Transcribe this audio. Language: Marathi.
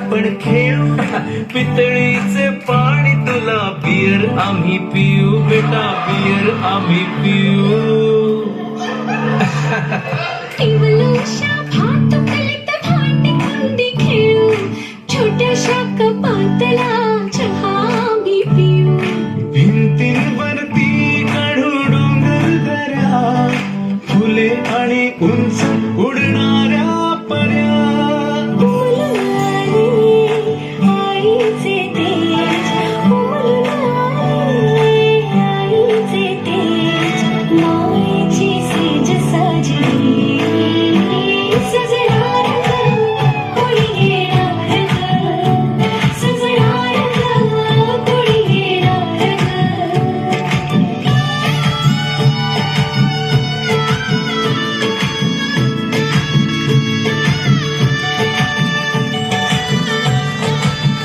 आपण खेळू पितळीचे पाणी तुला बियर आम्ही पिऊ बेटा बियर आम्ही पिऊ Evolution.